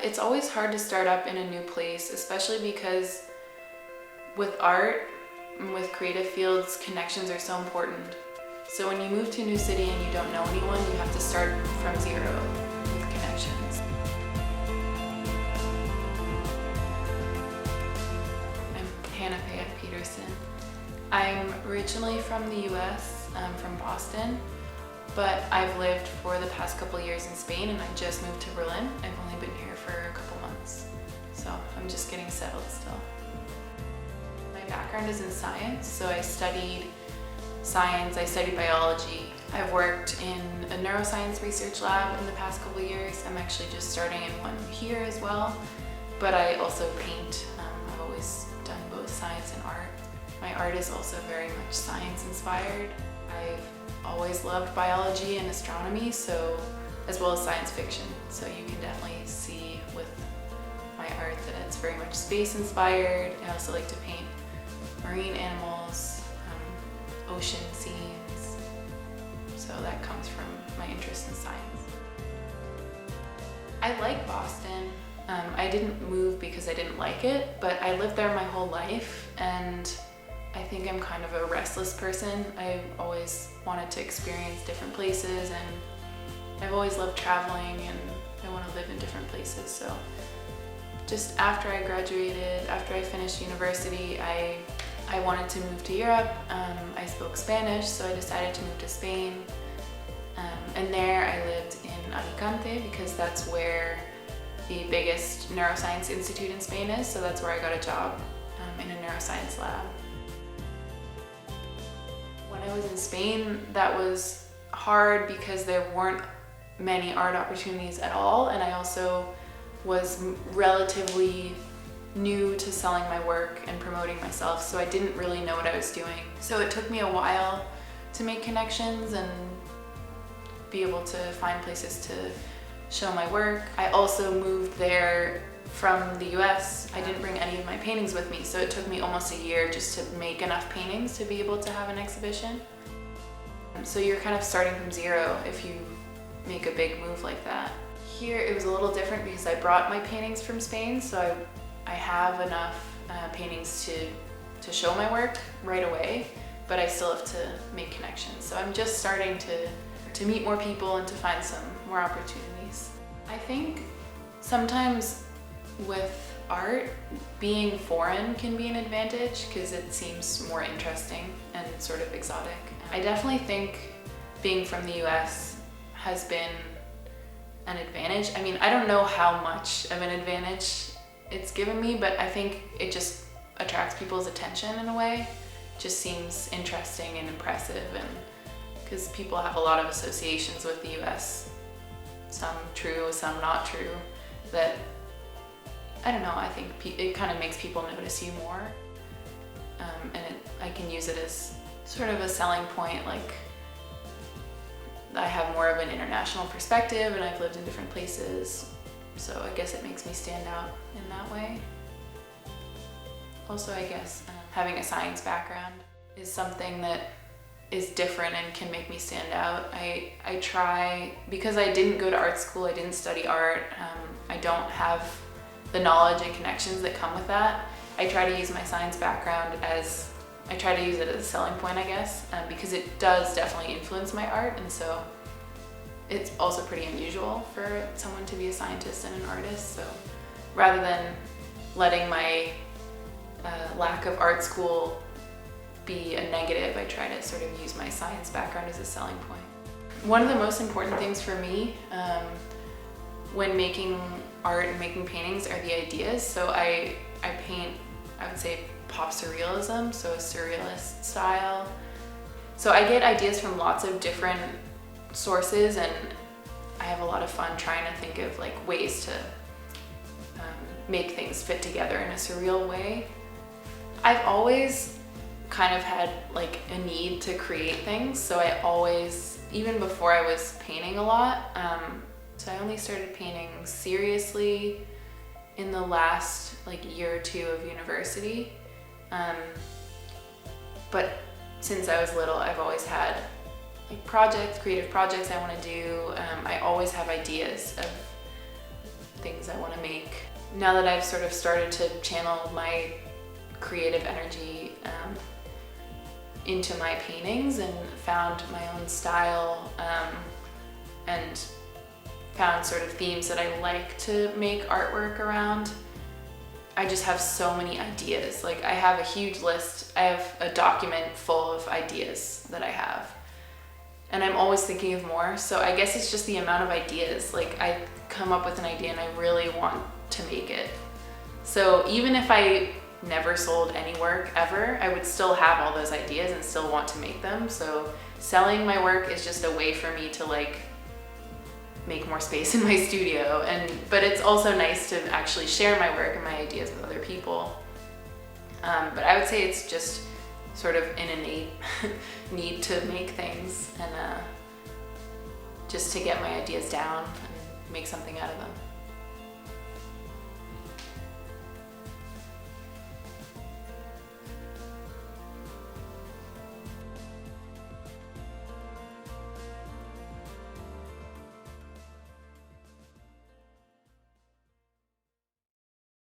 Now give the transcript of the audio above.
it's always hard to start up in a new place, especially because with art and with creative fields, connections are so important. So when you move to a new city and you don't know anyone, you have to start from zero with connections. I'm Hannah Payette Peterson. I'm originally from the US, from Boston, but I've lived for the past couple years in Spain, and I just moved to Berlin. I've only been here for a couple months, so I'm just getting settled still. My background is in science, so I studied science, I studied biology. I've worked in a neuroscience research lab in the past couple years. I'm actually just starting in one here as well, but I also paint. I've always done both science and art. My art is also very much science inspired. I've always loved biology and astronomy, so as well as science fiction. So you can definitely see with my art that it's very much space inspired. I also like to paint marine animals, ocean scenes. So that comes from my interest in science. I like Boston. I didn't move because I didn't like it, but I lived there my whole life, and I think I'm kind of a restless person. I've always wanted to experience different places, and I've always loved traveling, and I want to live in different places. So just after I graduated, after I finished university, I wanted to move to Europe. I spoke Spanish, so I decided to move to Spain. And there I lived in Alicante because that's where the biggest neuroscience institute in Spain is. So that's where I got a job in a neuroscience lab. When I was in Spain, that was hard because there weren't many art opportunities at all, and I also was relatively new to selling my work and promoting myself, so I didn't really know what I was doing. So it took me a while to make connections and be able to find places to show my work. I also moved there from the US. I didn't bring any of my paintings with me, so it took me almost a year just to make enough paintings to be able to have an exhibition. So you're kind of starting from zero if you make a big move like that. Here it was a little different because I brought my paintings from Spain, so I have enough paintings to show my work right away, but I still have to make connections. So I'm just starting to meet more people and to find some more opportunities. I think sometimes with art, being foreign can be an advantage because it seems more interesting and sort of exotic. I definitely think being from the US has been an advantage. I mean, I don't know how much of an advantage it's given me, but I think it just attracts people's attention in a way. It just seems interesting and impressive, and because people have a lot of associations with the US, some true, some not true, that I don't know, I think it kind of makes people notice you more, and I can use it as sort of a selling point, like I have more of an international perspective and I've lived in different places, so I guess it makes me stand out in that way. Also, I guess having a science background is something that is different and can make me stand out. I try, because I didn't go to art school, I didn't study art, I don't have the knowledge and connections that come with that. I try to use my science background I try to use it as a selling point, I guess, because it does definitely influence my art, and so it's also pretty unusual for someone to be a scientist and an artist. So rather than letting my lack of art school be a negative, I try to sort of use my science background as a selling point. One of the most important things for me when making art and making paintings are the ideas. So I paint, I would say, pop surrealism, so a surrealist style. So I get ideas from lots of different sources, and I have a lot of fun trying to think of like ways to make things fit together in a surreal way. I've always kind of had like a need to create things, so I always, even before I was painting a lot, so I only started painting seriously in the last like year or two of university. But since I was little, I've always had like creative projects I want to do. I always have ideas of things I want to make. Now that I've sort of started to channel my creative energy into my paintings and found my own style, and found sort of themes that I like to make artwork around, I just have so many ideas. Like, I have a huge list. I have a document full of ideas that I have, and I'm always thinking of more. So I guess it's just the amount of ideas. Like, I come up with an idea and I really want to make it. So even if I never sold any work ever, I would still have all those ideas and still want to make them. So selling my work is just a way for me to like make more space in my studio, but it's also nice to actually share my work and my ideas with other people. But I would say it's just sort of an innate need to make things and just to get my ideas down and make something out of them.